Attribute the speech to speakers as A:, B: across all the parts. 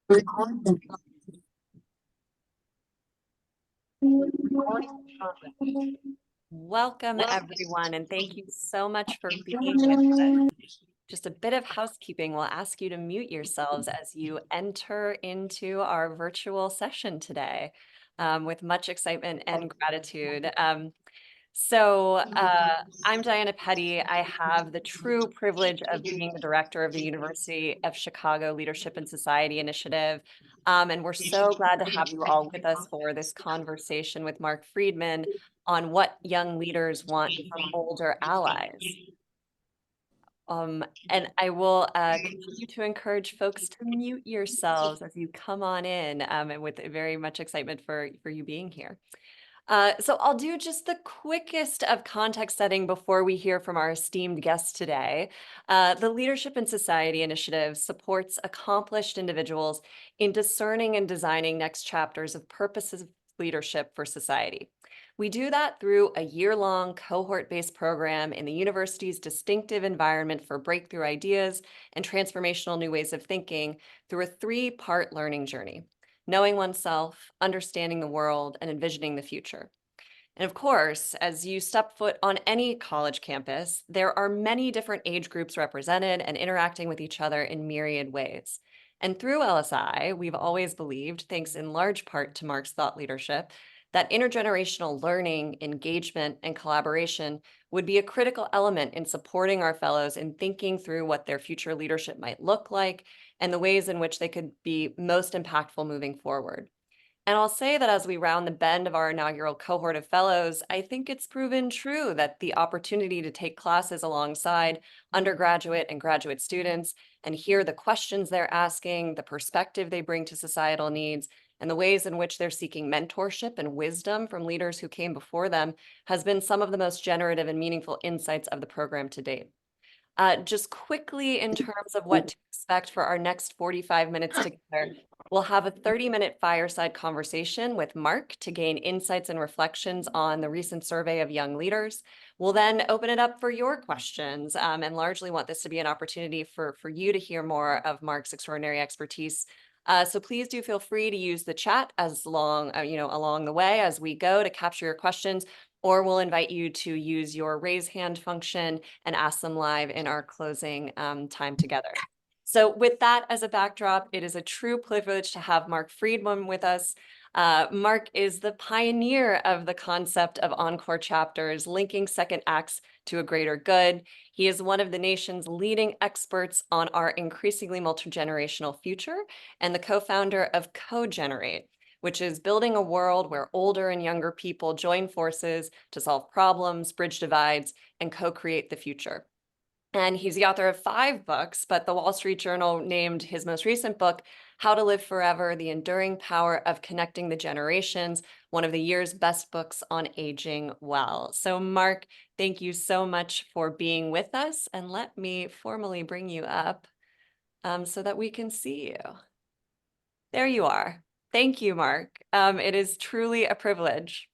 A: Welcome, everyone, and thank you so much for being with us. Just a bit of housekeeping. We'll ask you to mute yourselves as you enter into our virtual session today with much excitement and gratitude. I'm Diana Petty. I have the true privilege of being the director of the University of Chicago Leadership and Society Initiative. And we're so glad to have you all with us for this conversation with Marc Freedman on what young leaders want from older allies. And I will continue to encourage folks to mute yourselves as you come on in, and with very much excitement for you being here. So I'll do just the quickest of context setting before we hear from our esteemed guests today. The Leadership in Society Initiative supports accomplished individuals in discerning and designing next chapters of purposes of leadership for society. We do that through a year-long cohort-based program in the university's distinctive environment for breakthrough ideas and transformational new ways of thinking through a three-part learning journey: knowing oneself, understanding the world, and envisioning the future. And of course, as you step foot on any college campus, there are many different age groups represented and interacting with each other in myriad ways. And through LSI, we've always believed, thanks in large part to Marc's thought leadership, that intergenerational learning, engagement, and collaboration would be a critical element in supporting our fellows in thinking through what their future leadership might look like and the ways in which they could be most impactful moving forward. And I'll say that as we round the bend of our inaugural cohort of fellows, I think it's proven true that the opportunity to take classes alongside undergraduate and graduate students and hear the questions they're asking, the perspective they bring to societal needs, and the ways in which they're seeking mentorship and wisdom from leaders who came before them has been some of the most generative and meaningful insights of the program to date. Just quickly in terms of what to expect for our next 45 minutes together, we'll have a 30-minute fireside conversation with Marc to gain insights and reflections on the recent survey of young leaders. We'll then open it up for your questions and largely want this to be an opportunity for you to hear more of Marc's extraordinary expertise. So please do feel free to use the chat along the way as we go to capture your questions, or we'll invite you to use your raise hand function and ask them live in our closing time together. So with that as a backdrop, it is a true privilege to have Marc Freedman with us. Marc is the pioneer of the concept of encore chapters, linking second acts to a greater good. He is one of the nation's leading experts on our increasingly multi-generational future and the co-founder of CoGenerate, which is building a world where older and younger people join forces to solve problems, bridge divides, and co-create the future. And he's the author of 5 books, but the Wall Street Journal named his most recent book, How to Live Forever: The Enduring Power of Connecting the Generations, one of the year's best books on aging well. So Marc, thank you so much for being with us. And let me formally bring you up so that we can see you. There you are. Thank you, Marc. It is truly a privilege.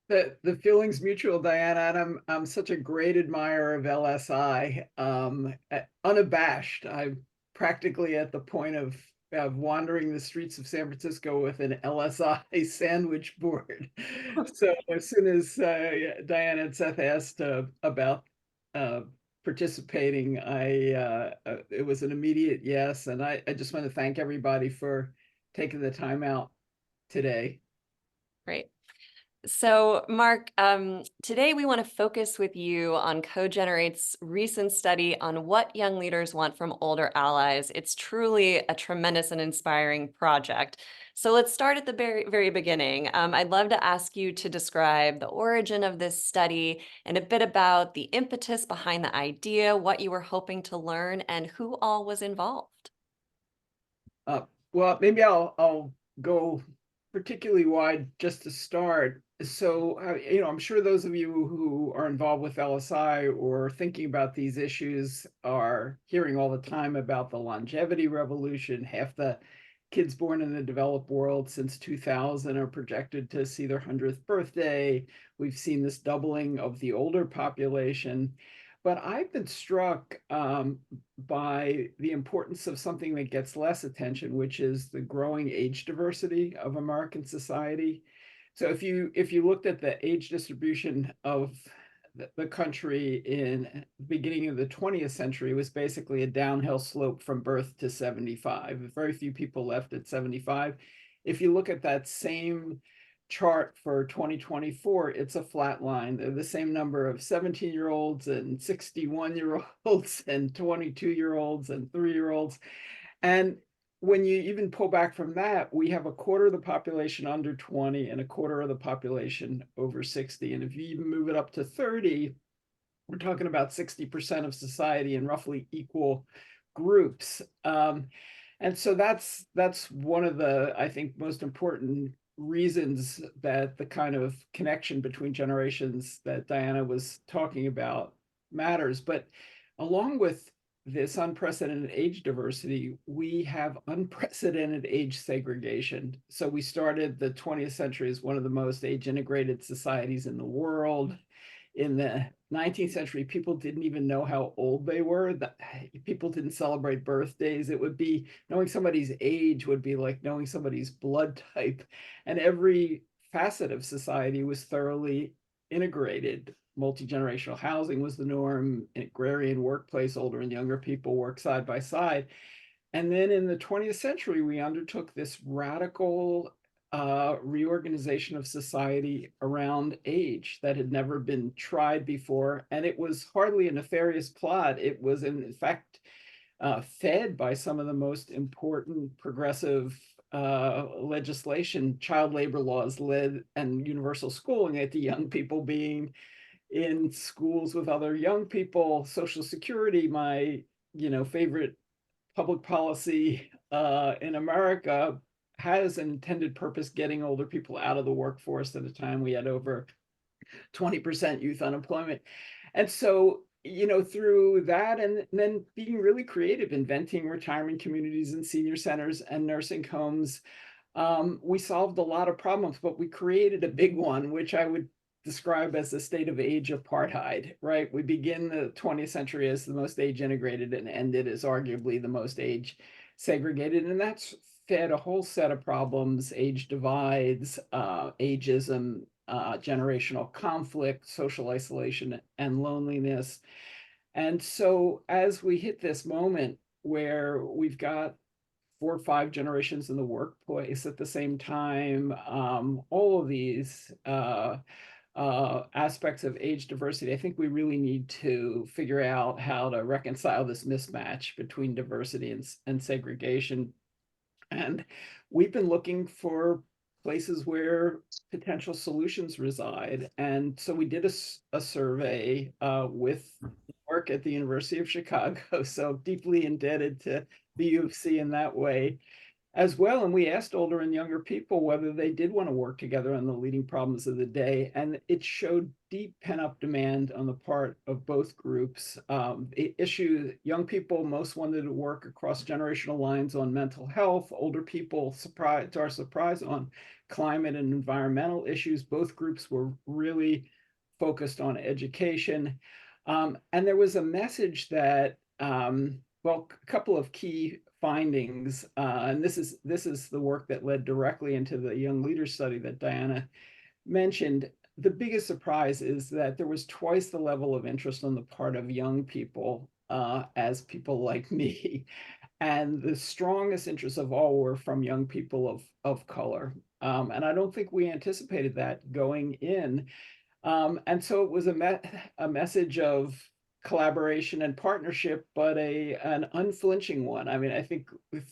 B: The feeling's mutual, Diana, and I'm such a great admirer of LSI, unabashed. I'm practically at the point of wandering the streets of San Francisco with an LSI sandwich board. So as soon as Diana and Seth asked about participating, it was an immediate yes, and I just want to thank everybody for taking the time out today.
A: Great. So Marc, today we want to focus with you on CoGenerate's recent study on what young leaders want from older allies. It's truly a tremendous and inspiring project. So let's start at the very beginning. I'd love to ask you to describe the origin of this study and a bit about the impetus behind the idea, what you were hoping to learn, and who all was involved.
B: Well, maybe I'll go particularly wide just to start. So, I'm sure those of you who are involved with LSI or thinking about these issues are hearing all the time about the longevity revolution. Half the kids born in the developed world since 2000 are projected to see their 100th birthday. We've seen this doubling of the older population. but I've been struck by the importance of something that gets less attention, which is the growing age diversity of American society. So if you looked at the age distribution of the country in the beginning of the 20th century, it was basically a downhill slope from birth to 75. Very few people left at 75. If you look at that same chart for 2024, it's a flat line. They're the same number of 17-year-olds and 61-year-olds and 22-year-olds and 3-year-olds. And when you even pull back from that, we have a quarter of the population under 20 and a quarter of the population over 60. And if you even move it up to 30, we're talking about 60% of society in roughly equal groups. And so that's one of the, I think, most important reasons that the kind of connection between generations that Diana was talking about matters. But along with this unprecedented age diversity, we have unprecedented age segregation. So we started the 20th century as one of the most age integrated societies in the world. In the 19th century, people didn't even know how old they were. People didn't celebrate birthdays. It would be knowing somebody's age would be like knowing somebody's blood type. And every facet of society was thoroughly integrated. Multi-generational housing was the norm. Agrarian workplace, older and younger people work side by side. And then in the 20th century, we undertook this radical reorganization of society around age that had never been tried before. And it was hardly a nefarious plot. It was, in fact, fed by some of the most important progressive legislation, child labor laws led, and universal schooling, at the young people being in schools with other young people, Social Security, my favorite public policy in America, has an intended purpose getting older people out of the workforce at a time we had over 20% youth unemployment. And so, through that, and then being really creative, inventing retirement communities and senior centers and nursing homes, we solved a lot of problems, but we created a big one, which I would describe as the state of age apartheid, right? We begin the 20th century as the most age integrated and ended as arguably the most age segregated. And that's fed a whole set of problems: age divides, ageism, generational conflict, social isolation, and loneliness. And so as we hit this moment where we've got 4 or 5 generations in the workplace at the same time, all of these aspects of age diversity, I think we really need to figure out how to reconcile this mismatch between diversity and segregation. And we've been looking for places where potential solutions reside. And so we did a survey with work at the University of Chicago, so deeply indebted to the U of C in that way as well. And we asked older and younger people whether they did want to work together on the leading problems of the day. And it showed deep pent-up demand on the part of both groups. Young people most wanted to work across generational lines on mental health. Older people, to our surprise, on climate and environmental issues. Both groups were really focused on education. And there was a message that, well, a couple of key findings, and this is the work that led directly into the young leaders study that Diana mentioned. The biggest surprise is that there was twice the level of interest on the part of young people as people like me. And the strongest interests of all were from young people of color. And I don't think we anticipated that going in. And so it was a message of collaboration and partnership, but an unflinching one. I mean, I think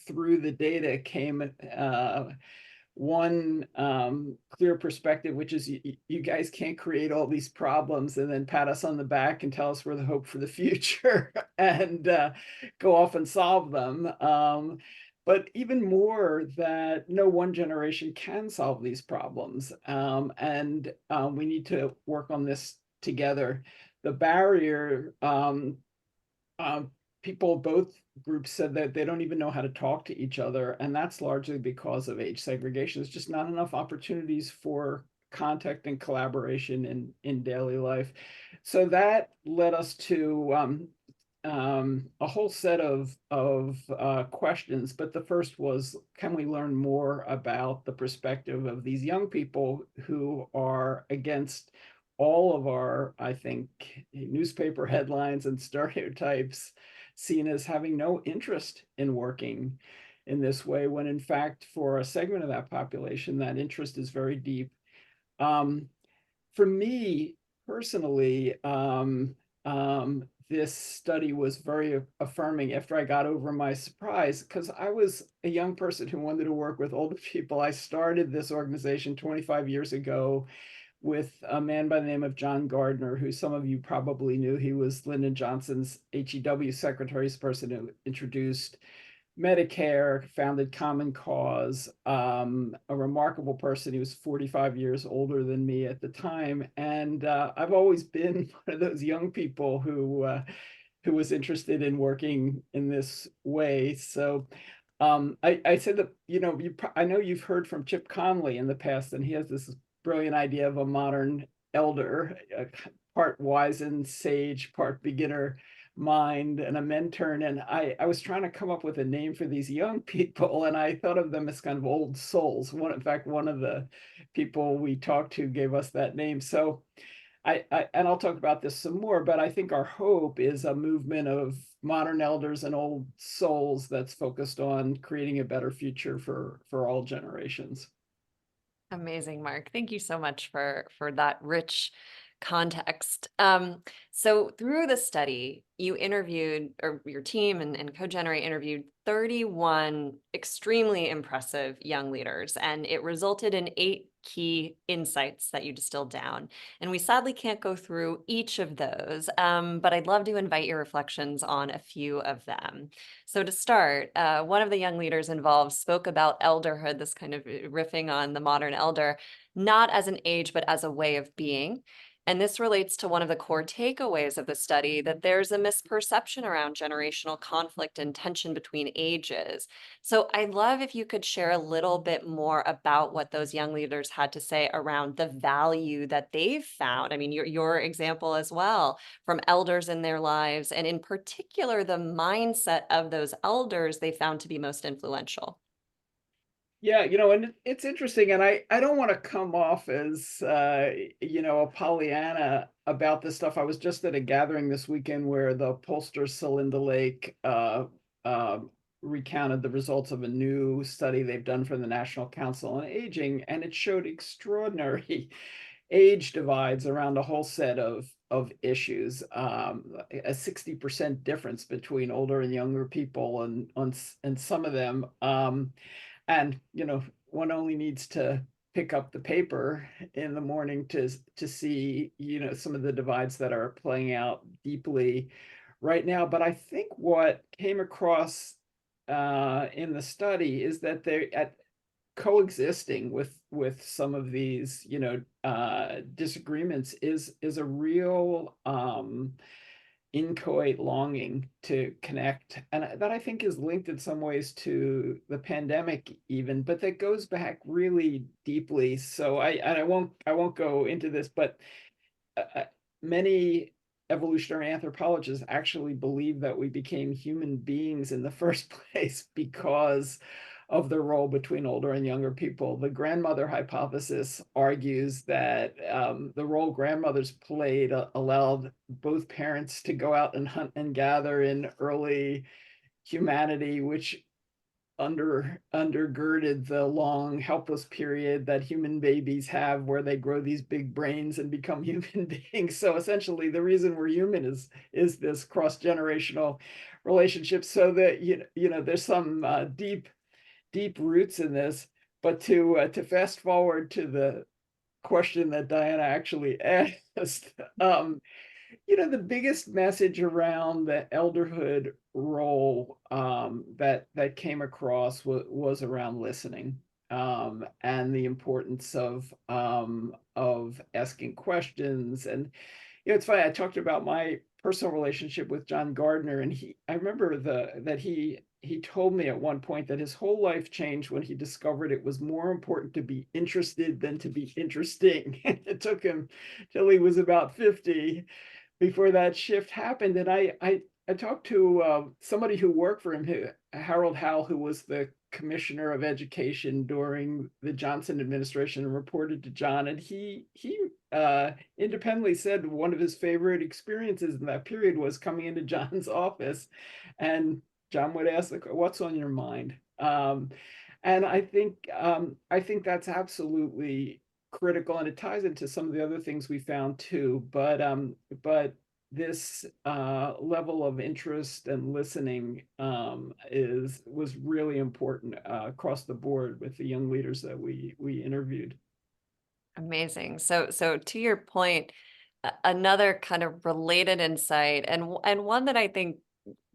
B: through the data came one clear perspective, which is you guys can't create all these problems and then pat us on the back and tell us we're the hope for the future and go off and solve them. But even more, that no one generation can solve these problems. And we need to work on this together. The barrier, people, both groups said that they don't even know how to talk to each other. And that's largely because of age segregation. There's just not enough opportunities for contact and collaboration in daily life. So that led us to a whole set of questions. But the first was, can we learn more about the perspective of these young people who are against all of our, I think, newspaper headlines and stereotypes, seen as having no interest in working in this way, when in fact, for a segment of that population, that interest is very deep. Um, for me personally, this study was very affirming after I got over my surprise, because I was a young person who wanted to work with older people. I started this organization 25 years ago with a man by the name of John Gardner, who some of you probably knew. He was Lyndon Johnson's HEW secretary's person who introduced Medicare, founded Common Cause, a remarkable person. He was 45 years older than me at the time. And I've always been one of those young people who was interested in working in this way. So I said that, I know you've heard from Chip Conley in the past, and he has this brilliant idea of a modern elder, part wise and sage, part beginner mind, and a mentor. And I was trying to come up with a name for these young people, and I thought of them as kind of old souls. In fact, one of the people we talked to gave us that name. So and I'll talk about this some more, but I think our hope is a movement of modern elders and old souls that's focused on creating a better future for all generations.
A: Amazing, Mark. Thank you so much for that rich context. So through the study, you interviewed, or your team and CoGenerate interviewed 31 extremely impressive young leaders, and it resulted in 8 key insights that you distilled down. And we sadly can't go through each of those, but I'd love to invite your reflections on a few of them. So to start, one of the young leaders involved spoke about elderhood, this kind of riffing on the modern elder, not as an age, but as a way of being. And this relates to one of the core takeaways of the study, that there's a misperception around generational conflict and tension between ages. So I'd love if you could share a little bit more about what those young leaders had to say around the value that they've found. I mean, your example as well, from elders in their lives, and in particular, the mindset of those elders they found to be most influential.
B: Yeah, and it's interesting, and I don't want to come off as a Pollyanna about this stuff. I was just at a gathering this weekend where the pollster Celinda Lake uh, recounted the results of a new study they've done for the National Council on Aging, and it showed extraordinary age divides around a whole set of issues. A 60% difference between older and younger people, and some of them. And one only needs to pick up the paper in the morning to see some of the divides that are playing out deeply right now. But I think what came across in the study is that they're at coexisting with some of these disagreements is a real inchoate longing to connect, and that I think is linked in some ways to the pandemic even, but that goes back really deeply. So I won't go into this, but many evolutionary anthropologists actually believe that we became human beings in the first place because of the role between older and younger people. The grandmother hypothesis argues that the role grandmothers played allowed both parents to go out and hunt and gather in early humanity, which undergirded the long helpless period that human babies have, where they grow these big brains and become human beings. So essentially, the reason we're human is this cross-generational relationship. So that there's some deep roots in this. But to fast forward to the question that Diana actually asked, the biggest message around the elderhood role that came across was around listening, and the importance of asking questions. And it's funny, I talked about my personal relationship with John Gardner, and I remember that he told me at one point that his whole life changed when he discovered it was more important to be interested than to be interesting. It took him till he was about 50 before that shift happened. And I talked to somebody who worked for him, Harold Howe, who was the commissioner of education during the Johnson administration and reported to John. And he independently said one of his favorite experiences in that period was coming into John's office, and John would ask, "What's on your mind?" And I think that's absolutely critical, and it ties into some of the other things we found too. But this level of interest and listening was really important across the board with the young leaders that we interviewed.
A: Amazing. So to your point, another kind of related insight, and one that I think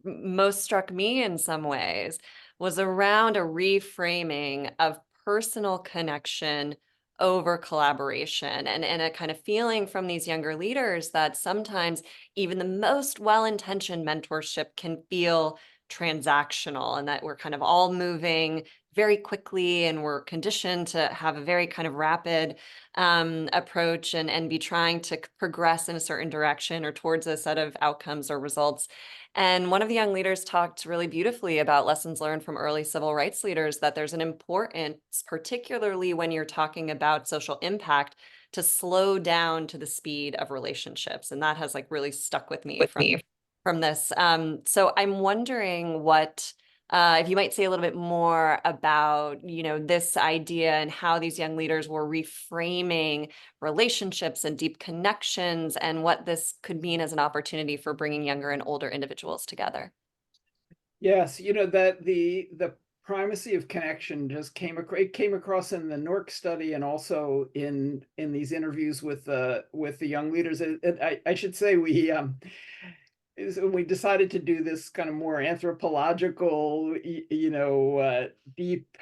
A: most struck me in some ways, was around a reframing of personal connection over collaboration, and a kind of feeling from these younger leaders that sometimes even the most well-intentioned mentorship can feel transactional, and that we're kind of all moving very quickly, and we're conditioned to have a very kind of rapid approach, and be trying to progress in a certain direction or towards a set of outcomes or results. And one of the young leaders talked really beautifully about lessons learned from early civil rights leaders, that there's an importance, particularly when you're talking about social impact, to slow down to the speed of relationships. And that has like really stuck with me from this. So I'm wondering what, if you might say a little bit more about, this idea and how these young leaders were reframing relationships and deep connections, and what this could mean as an opportunity for bringing younger and older individuals together.
B: Yes, you know that the primacy of connection just came across in the NORC study, and also in these interviews with the young leaders. I should say we decided to do this kind of more anthropological, deep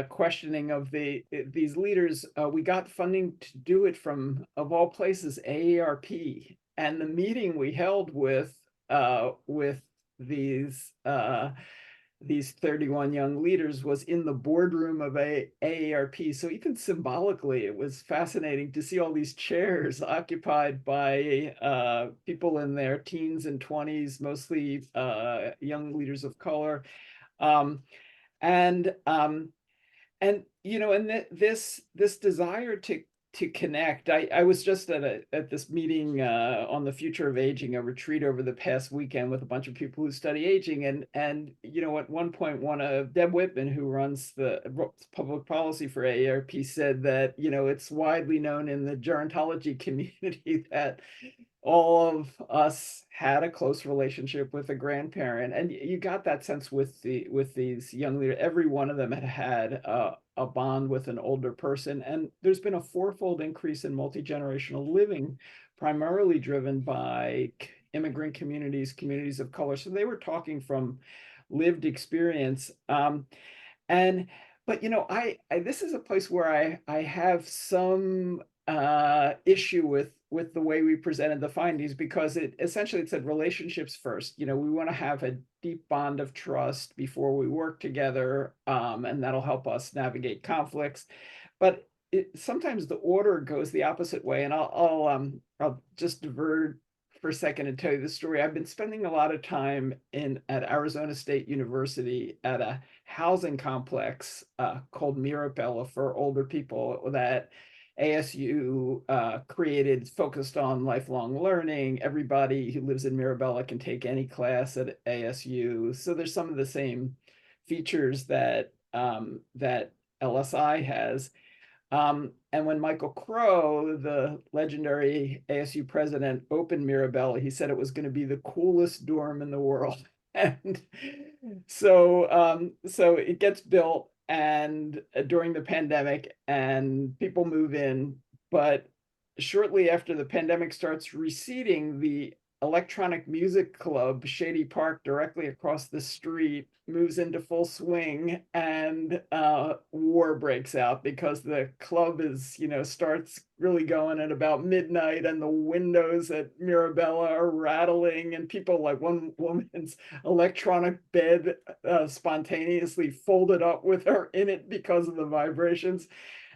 B: questioning of these leaders. We got funding to do it from, of all places, AARP, and the meeting we held with these 31 young leaders was in the boardroom of AARP. So even symbolically, it was fascinating to see all these chairs occupied by people in their teens and 20s, mostly young leaders of color. Um, and and this desire to connect. I was just at this meeting on the future of aging, a retreat over the past weekend with a bunch of people who study aging, and at one point, one of Deb Whitman, who runs the public policy for AARP, said that it's widely known in the gerontology community that all of us had a close relationship with a grandparent, and you got that sense with these young leaders. Every one of them had a bond with an older person, and there's been a fourfold increase in multi-generational living, primarily driven by immigrant communities of color. So they were talking from lived experience. And but I this is a place where I have some issue with the way we presented the findings, because it essentially said relationships first. We want to have a deep bond of trust before we work together, and that'll help us navigate conflicts. But sometimes the order goes the opposite way, and I'll just divert for a second and tell you the story. I've been spending a lot of time at Arizona State University at a housing complex called Mirabella for older people that ASU created, focused on lifelong learning. Everybody who lives in Mirabella can take any class at ASU. So there's some of the same features that LSI has. And when Michael Crow, the legendary ASU president, opened Mirabella, he said it was going to be the coolest dorm in the world. And so it gets built, and during the pandemic, and people move in. But shortly after the pandemic starts receding, the electronic music club Shady Park, directly across the street, moves into full swing, and war breaks out, because the club starts really going at about midnight, and the windows at Mirabella are rattling, and people, like one woman's electronic bed spontaneously folded up with her in it because of the vibrations.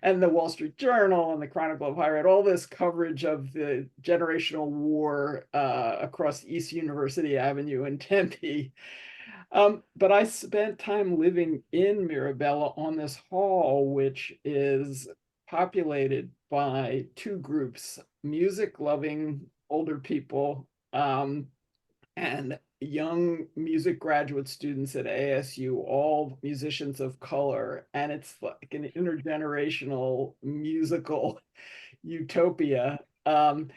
B: and the Wall Street Journal and the Chronicle of Higher Ed, all this coverage of the generational war across East University Avenue in Tempe. But I spent time living in Mirabella on this hall, which is populated by two groups, music-loving older people and young music graduate students at ASU, all musicians of color. And it's like an intergenerational musical utopia. And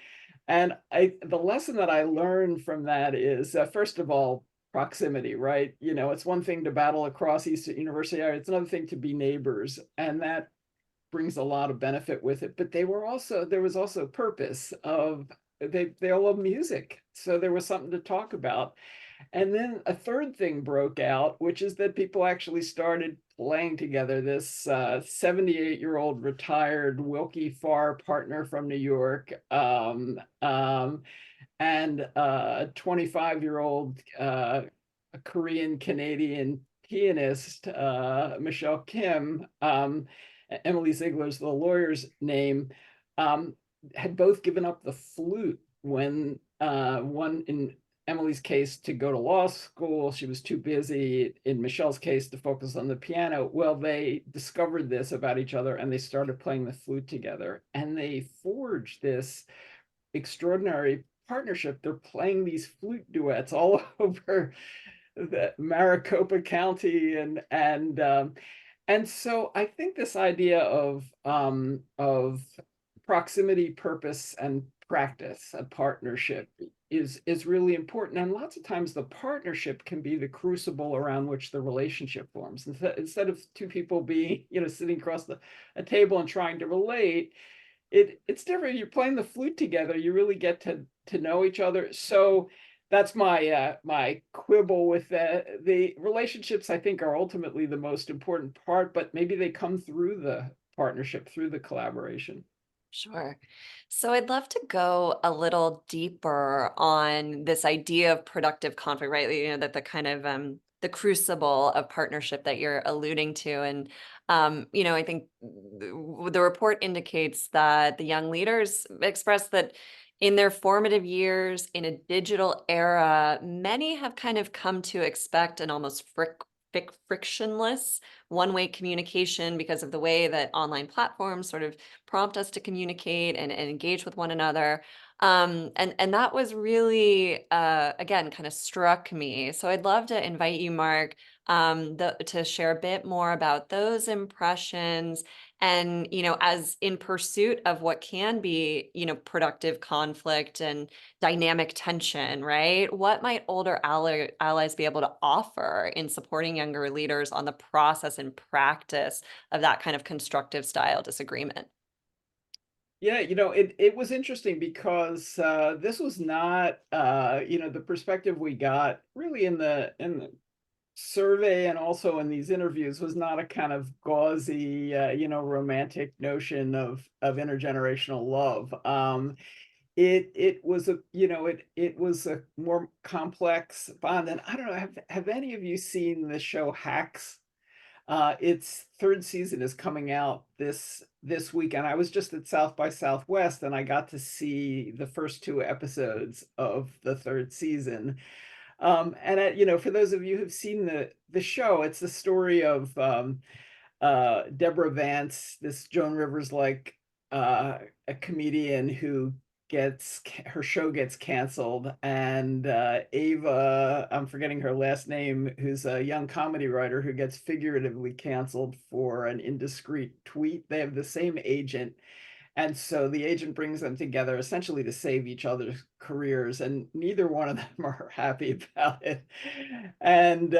B: the lesson that I learned from that is, first of all, proximity, right? You know, it's one thing to battle across East University, it's another thing to be neighbors. And that brings a lot of benefit with it. But there was also purpose of, they all love music. So there was something to talk about. And then a third thing broke out, which is that people actually started playing together. This 78-year-old retired Wilkie Farr partner from New York, and a 25-year-old Korean Canadian pianist, Michelle Kim, Emily Ziegler's the lawyer's name, had both given up the flute when one, in Emily's case, to go to law school. She was too busy. In Michelle's case, to focus on the piano. Well, they discovered this about each other and they started playing the flute together, and they forged this extraordinary partnership. They're playing these flute duets all over the Maricopa County, and so I think this idea of proximity, purpose, and practice, a partnership, is really important. And lots of times the partnership can be the crucible around which the relationship forms. Instead of two people being, sitting across a table and trying to relate, it's different. You're playing the flute together, you really get to know each other. So that's my my quibble with the relationships. I think are ultimately the most important part, but maybe they come through the partnership, through the collaboration.
A: Sure. So I'd love to go a little deeper on this idea of productive conflict, right? That the kind of the crucible of partnership that you're alluding to. And I think the report indicates that the young leaders express that in their formative years in a digital era, many have kind of come to expect an almost frictionless one-way communication because of the way that online platforms sort of prompt us to communicate and engage with one another. And that was really, again, kind of struck me. So I'd love to invite you, Mark, to share a bit more about those impressions. And, as in pursuit of what can be, productive conflict and dynamic tension, right? What might older allies be able to offer in supporting younger leaders on the process and practice of that kind of constructive style disagreement?
B: Yeah, it was interesting because this was not the perspective we got really in the survey and also in these interviews was not a kind of gauzy romantic notion of intergenerational love. It was it was a more complex bond. And I don't know, have any of you seen the show Hacks? Its third season is coming out this weekend. I was just at South by Southwest and I got to see the first two episodes of the third season. And for those of you who've seen the show, it's the story of Deborah Vance, this Joan Rivers like a comedian who gets her show gets canceled, and Ava, I'm forgetting her last name, who's a young comedy writer who gets figuratively canceled for an indiscreet tweet. They have the same agent, and so the agent brings them together essentially to save each other's careers, and neither one of them are happy about it. And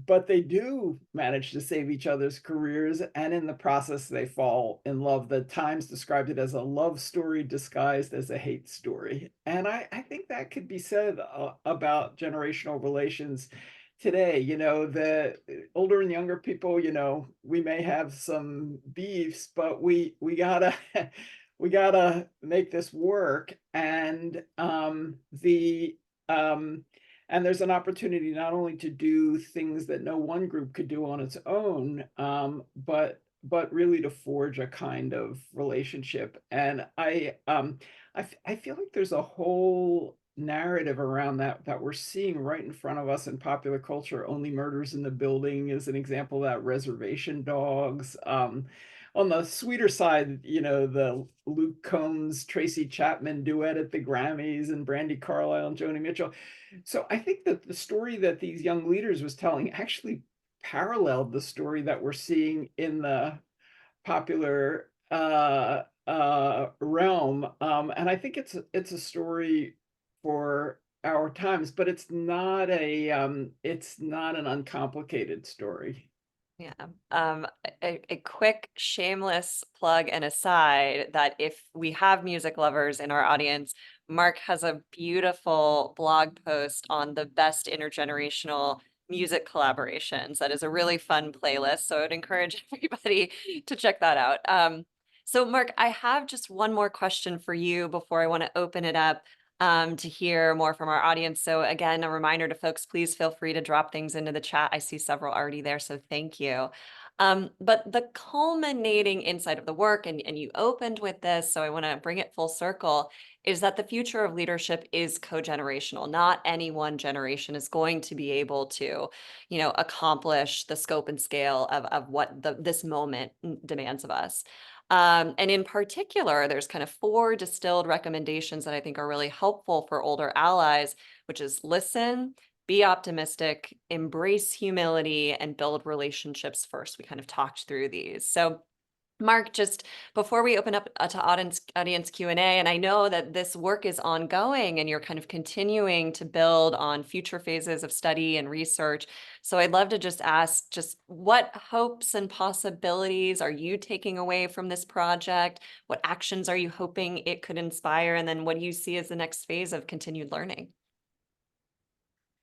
B: but they do manage to save each other's careers, and in the process, they fall in love. The Times described it as a love story disguised as a hate story. And I think that could be said about generational relations today. The older and younger people, we may have some beefs, but we gotta we gotta make this work. And there's an opportunity not only to do things that no one group could do on its own, but but really to forge a kind of relationship. And I feel like there's a whole narrative around that we're seeing right in front of us in popular culture. Only Murders in the Building is an example of that. Reservation Dogs. On the sweeter side, the Luke Combs, Tracy Chapman duet at the Grammys, and Brandi Carlile and Joni Mitchell. So I think that the story that these young leaders was telling actually paralleled the story that we're seeing in the popular realm. And I think it's a story for our times, but it's not an uncomplicated story.
A: Yeah. A quick shameless plug and aside that if we have music lovers in our audience, Mark has a beautiful blog post on the best intergenerational music collaborations. That is a really fun playlist. So I would encourage everybody to check that out. So Mark, I have just one more question for you before I want to open it up to hear more from our audience. So again, a reminder to folks, please feel free to drop things into the chat. I see several already there, so thank you. But the culminating insight of the work, and you opened with this, so I want to bring it full circle, is that the future of leadership is co-generational. Not any one generation is going to be able to, accomplish the scope and scale of what this moment demands of us. And in particular, there's kind of four distilled recommendations that I think are really helpful for older allies, which is listen, be optimistic, embrace humility, and build relationships first. We kind of talked through these. So Mark, just before we open up to audience Q&A, and I know that this work is ongoing and you're kind of continuing to build on future phases of study and research. So I'd love to just ask, just what hopes and possibilities are you taking away from this project? What actions are you hoping it could inspire? And then what do you see as the next phase of continued learning?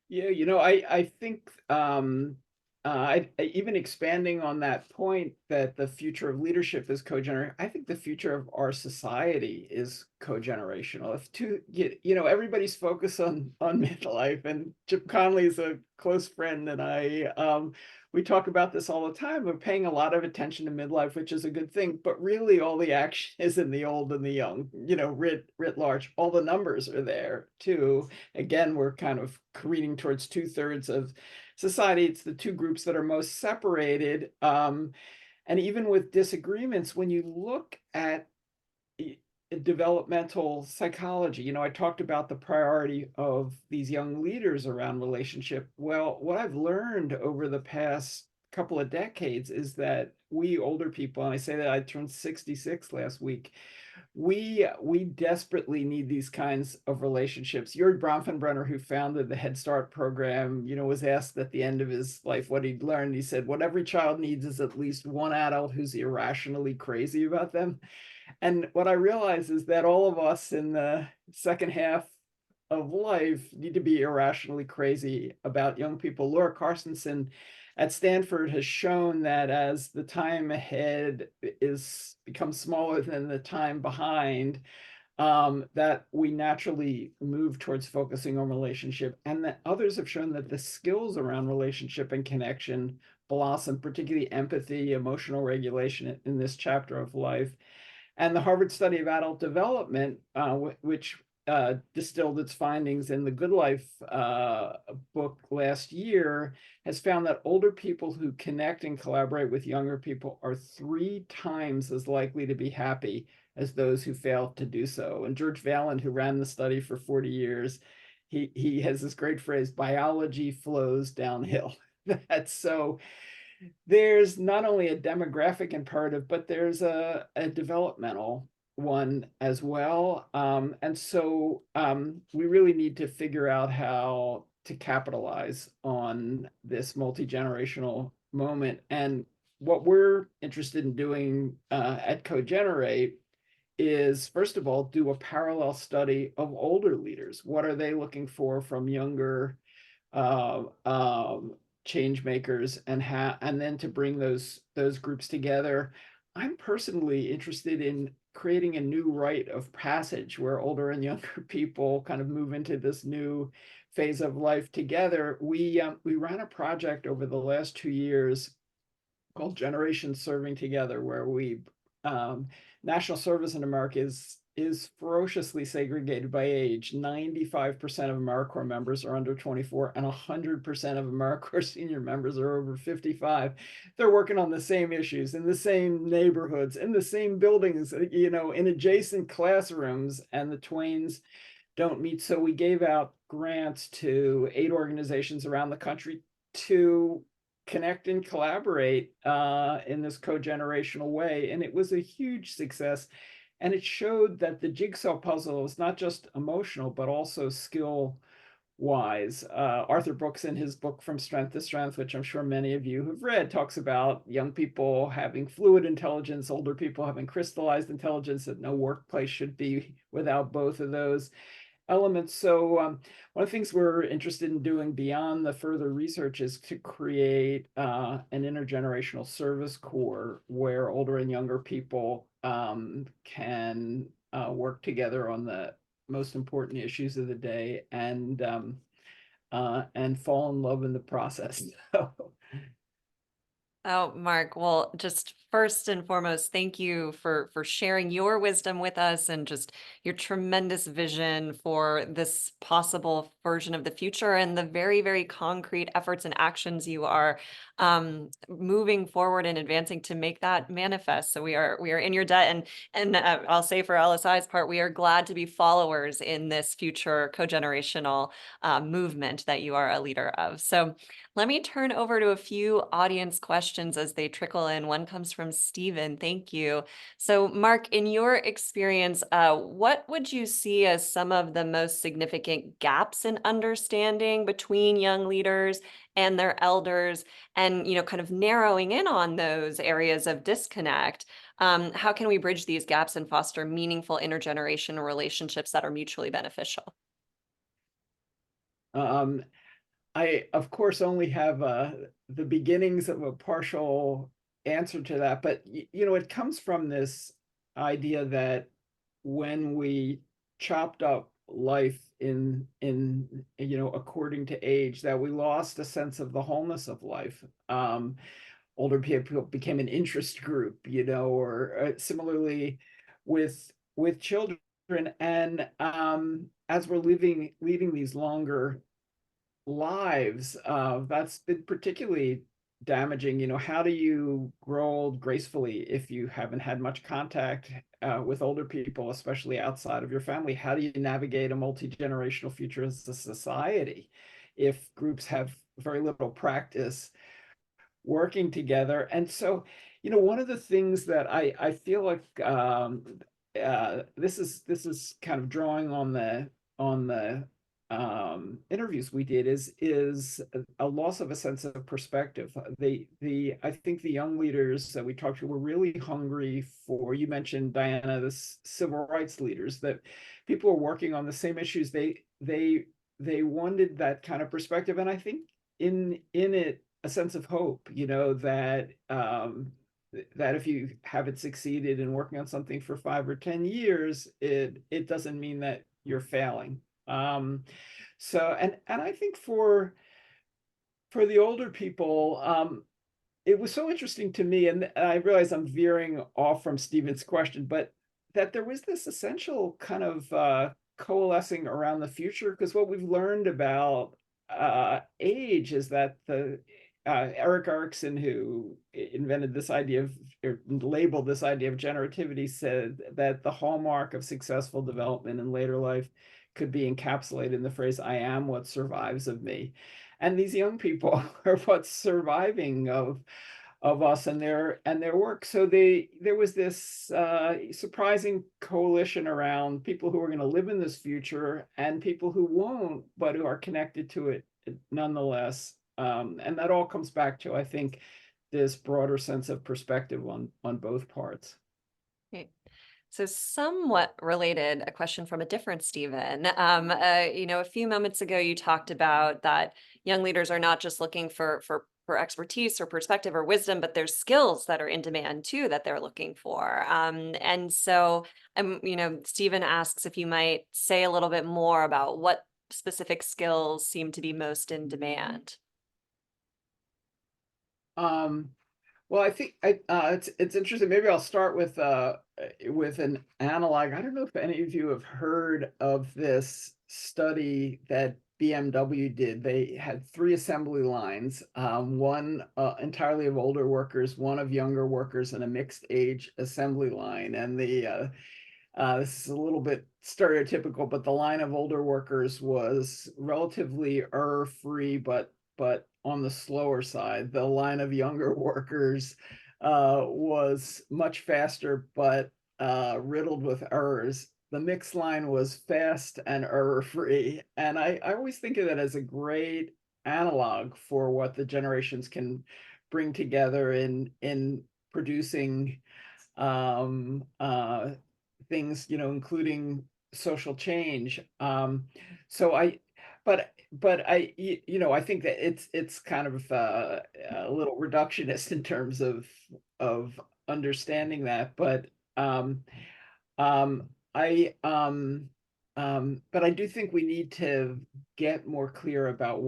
B: Yeah, I think even expanding on that point that the future of leadership is co-generational, I think the future of our society is co-generational. Everybody's focused on midlife, and Chip Conley is a close friend, and we talk about this all the time. We're paying a lot of attention to midlife, which is a good thing, but really all the action is in the old and the young, writ large. All the numbers are there too. Again, we're kind of careening towards 2/3 of society. It's the two groups that are most separated. And even with disagreements, when you look at developmental psychology, I talked about the priority of these young leaders around relationship. Well, what I've learned over the past couple of decades is that we older people, and I say that I turned 66 last week, we desperately need these kinds of relationships. Jörg Bronfenbrenner, who founded the Head Start program, was asked at the end of his life what he'd learned. He said, what every child needs is at least one adult who's irrationally crazy about them. And what I realize is that all of us in the second half of life need to be irrationally crazy about young people. Laura Carstensen at Stanford has shown that as the time ahead becomes smaller than the time behind, that we naturally move towards focusing on relationship, and that others have shown that the skills around relationship and connection blossom, particularly empathy, emotional regulation in this chapter of life. And the Harvard Study of Adult Development, which distilled its findings in the Good Life book last year, has found that older people who connect and collaborate with younger people are 3 times as likely to be happy as those who fail to do so. And George Valand, who ran the study for 40 years, he has this great phrase, biology flows downhill. That's so there's not only a demographic imperative, but there's a developmental one as well. And so we really need to figure out how to capitalize on this multi-generational moment. And what we're interested in doing at CoGenerate is, first of all, do a parallel study of older leaders. What are they looking for from younger uh, um, change makers, and then to bring those groups together. I'm personally interested in creating a new rite of passage where older and younger people kind of move into this new phase of life together. We ran a project over the last 2 years called Generations Serving Together, where national service in America is ferociously segregated by age. 95% of AmeriCorps members are under 24, and 100% of AmeriCorps senior members are over 55. They're working on the same issues in the same neighborhoods, in the same buildings, in adjacent classrooms, and the twains don't meet. So we gave out grants to 8 organizations around the country to connect and collaborate in this co-generational way. And it was a huge success. And it showed that the jigsaw puzzle is not just emotional, but also skill wise. Arthur Brooks, in his book From Strength to Strength, which I'm sure many of you have read, talks about young people having fluid intelligence, older people having crystallized intelligence, that no workplace should be without both of those elements. So one of the things we're interested in doing beyond the further research is to create an intergenerational service corps where older and younger people can work together on the most important issues of the day and fall in love in the process. So,
A: Oh, Mark, well, just first and foremost, thank you for sharing your wisdom with us and just your tremendous vision for this possible version of the future and the very, very concrete efforts and actions you are moving forward and advancing to make that manifest. So we are in your debt, and I'll say for LSI's part, we are glad to be followers in this future co-generational movement that you are a leader of. So let me turn over to a few audience questions as they trickle in. One comes from Stephen. Thank you. So, Mark, in your experience, what would you see as some of the most significant gaps in understanding between young leaders and their elders, and kind of narrowing in on those areas of disconnect? How can we bridge these gaps and foster meaningful intergenerational relationships that are mutually beneficial?
B: um, I, of course, only have the beginnings of a partial answer to that, but it comes from this idea that when we chopped up life according to age, that we lost a sense of the wholeness of life. Older people became an interest group, or similarly with children, and as we're leading these longer lives, that's been particularly damaging. How do you grow old gracefully if you haven't had much contact with older people, especially outside of your family? How do you navigate a multi-generational future as a society if groups have very little practice working together? And so, one of the things that I feel like this is kind of drawing on the interviews we did is a loss of a sense of perspective. I think the young leaders that we talked to were really hungry for, you mentioned, Diana, the civil rights leaders, that people were working on the same issues. They wanted that kind of perspective, and I think in it a sense of hope, that if you haven't succeeded in working on something for 5 or 10 years, it doesn't mean that you're failing. So, and I think for the older people, it was so interesting to me, and I realize I'm veering off from Stephen's question, but that there was this essential kind of coalescing around the future, because what we've learned about age is that Eric Erickson, who invented this idea of, or labeled this idea of generativity, said that the hallmark of successful development in later life could be encapsulated in the phrase, "I am what survives of me." And these young people are what's surviving of us and their work. So there was this surprising coalition around people who are going to live in this future and people who won't, but who are connected to it nonetheless. And that all comes back to, I think, this broader sense of perspective on both parts.
A: Great. So somewhat related, a question from a different Stephen. A few moments ago, you talked about that young leaders are not just looking for expertise or perspective or wisdom, but there's skills that are in demand too that they're looking for. And so, Stephen asks if you might say a little bit more about what specific skills seem to be most in demand.
B: Um, Well, I think it's interesting. Maybe I'll start with an analog. I don't know if any of you have heard of this study that BMW did. They had three assembly lines, one entirely of older workers, one of younger workers, and a mixed age assembly line. And this is a little bit stereotypical, but the line of older workers was relatively error-free, but on the slower side. The line of younger workers was much faster, but riddled with errors. The mixed line was fast and error-free, and I always think of that as a great analog for what the generations can bring together in producing um, uh, things, including social change. So I think that it's kind of a little reductionist in terms of understanding that, um, but I do think we need to get more clear about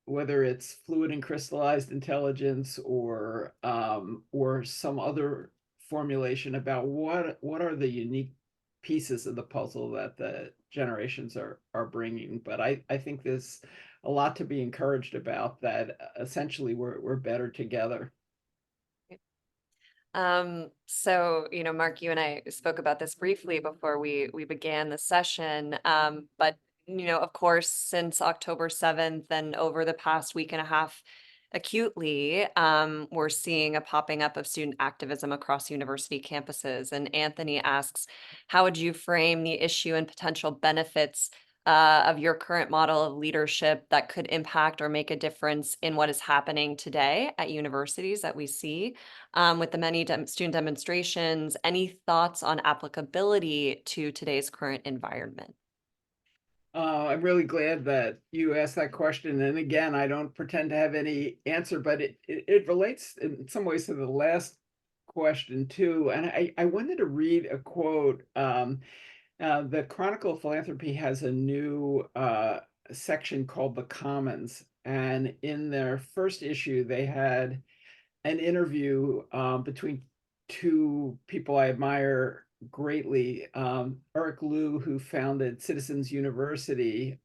B: whether it's fluid and crystallized intelligence or some other formulation about what are the unique pieces of the puzzle that the generations are bringing. But I think there's a lot to be encouraged about that. Essentially, we're better together.
A: So, Mark, you and I spoke about this briefly before we began the session. But of course, since October 7th and over the past week and a half, acutely, we're seeing a popping up of student activism across university campuses. And Anthony asks, how would you frame the issue and potential benefits of your current model of leadership that could impact or make a difference in what is happening today at universities that we see? With the many student demonstrations, any thoughts on applicability to today's current environment?
B: I'm really glad that you asked that question. And again, I don't pretend to have any answer, but it relates in some ways to the last question too. And I wanted to read a quote. The Chronicle of Philanthropy has a new section called The Commons. And in their first issue, they had an interview between two people I admire greatly. Eric Liu, who founded Citizens University,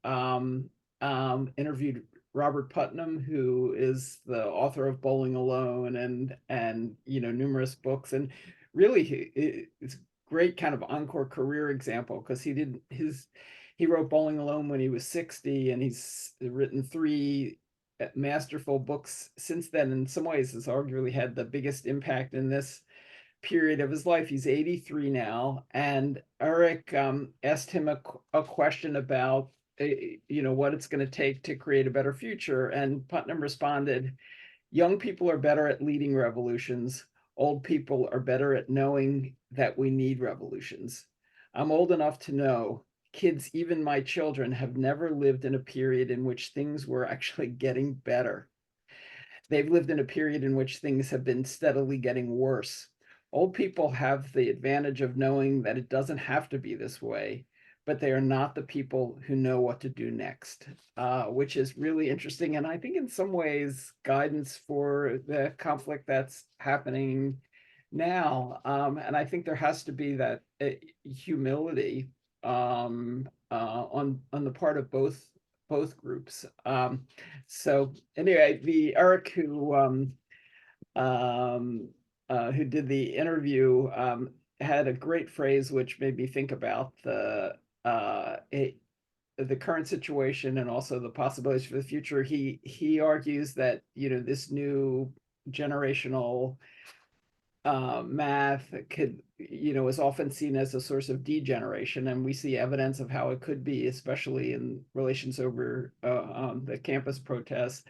B: interviewed Robert Putnam, who is the author of Bowling Alone and numerous books, and really it's great kind of encore career example because he wrote Bowling Alone when he was 60, and he's written three masterful books since then. In some ways, has arguably had the biggest impact in this period of his life. He's 83 now, and Eric asked him a question about what it's going to take to create a better future, and Putnam responded, young people are better at leading revolutions. Old people are better at knowing that we need revolutions. I'm old enough to know kids, even my children, have never lived in a period in which things were actually getting better. They've lived in a period in which things have been steadily getting worse. Old people have the advantage of knowing that it doesn't have to be this way, but they are not the people who know what to do next, which is really interesting. And I think in some ways, guidance for the conflict that's happening now. And I think there has to be that humility on the part of both groups. So anyway, the Eric who did the interview had a great phrase which made me think about the current situation and also the possibilities for the future. He argues that this new generational math is often seen as a source of degeneration, and we see evidence of how it could be, especially in relations over the campus protests,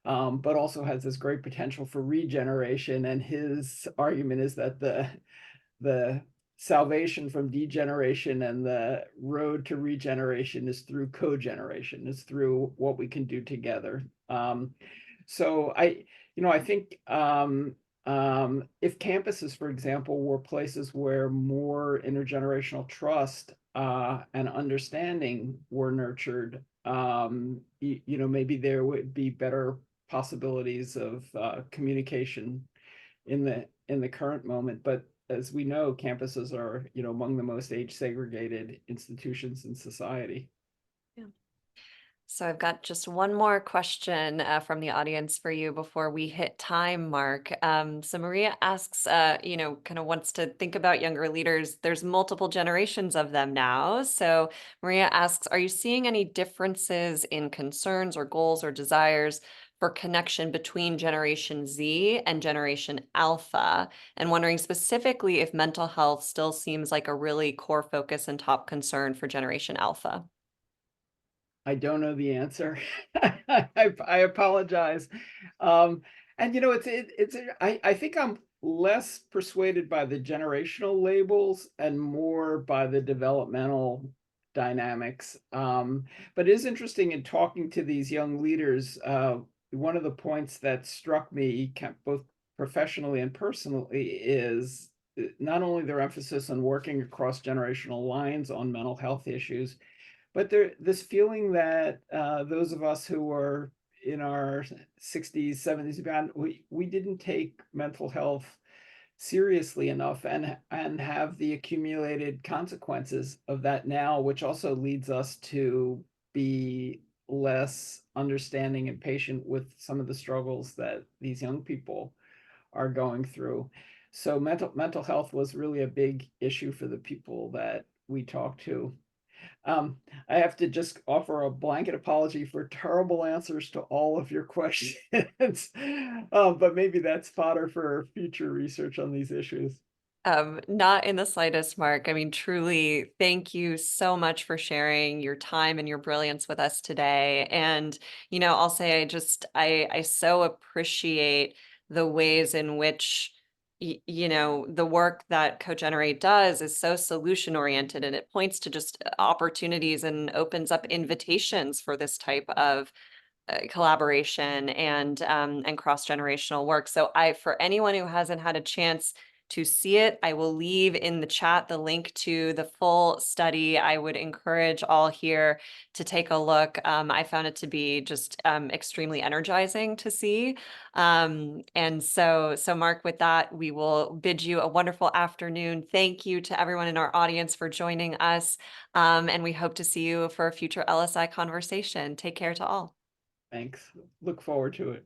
B: but also has this great potential for regeneration. And his argument is that the salvation from degeneration and the road to regeneration is through cogeneration. It's through what we can do together. So I think if campuses, for example, were places where more intergenerational trust and understanding were nurtured, maybe there would be better possibilities of communication in the current moment. But as we know, campuses are, among the most age segregated institutions in society.
A: Yeah. So I've got just one more question from the audience for you before we hit time, Mark. So Maria asks, kind of wants to think about younger leaders. There's multiple generations of them now. So Maria asks, are you seeing any differences in concerns or goals or desires for connection between Generation Z and Generation Alpha? And wondering specifically if mental health still seems like a really core focus and top concern for Generation Alpha.
B: I don't know the answer. I apologize. Um, and I think I'm less persuaded by the generational labels and more by the developmental dynamics. But it is interesting in talking to these young leaders. One of the points that struck me, both professionally and personally, is not only their emphasis on working across generational lines on mental health issues, but this feeling that those of us who were in our 60s, 70s, beyond, we didn't take mental health seriously enough, and have the accumulated consequences of that now, which also leads us to be less understanding and patient with some of the struggles that these young people are going through. So mental health was really a big issue for the people that we talked to. um, I have to just offer a blanket apology for terrible answers to all of your questions. But maybe that's fodder for future research on these issues.
A: Not in the slightest, Mark. I mean, truly, thank you so much for sharing your time and your brilliance with us today. And, I'll say I so appreciate the ways in which, the work that CoGenerate does is so solution oriented, and it points to just opportunities and opens up invitations for this type of collaboration and cross-generational work. So for anyone who hasn't had a chance to see it, I will leave in the chat the link to the full study. I would encourage all here to take a look. I found it to be just extremely energizing to see. And so Mark, with that, we will bid you a wonderful afternoon. Thank you to everyone in our audience for joining us. And we hope to see you for a future LSI conversation. Take care to all.
B: Thanks. Look forward to it.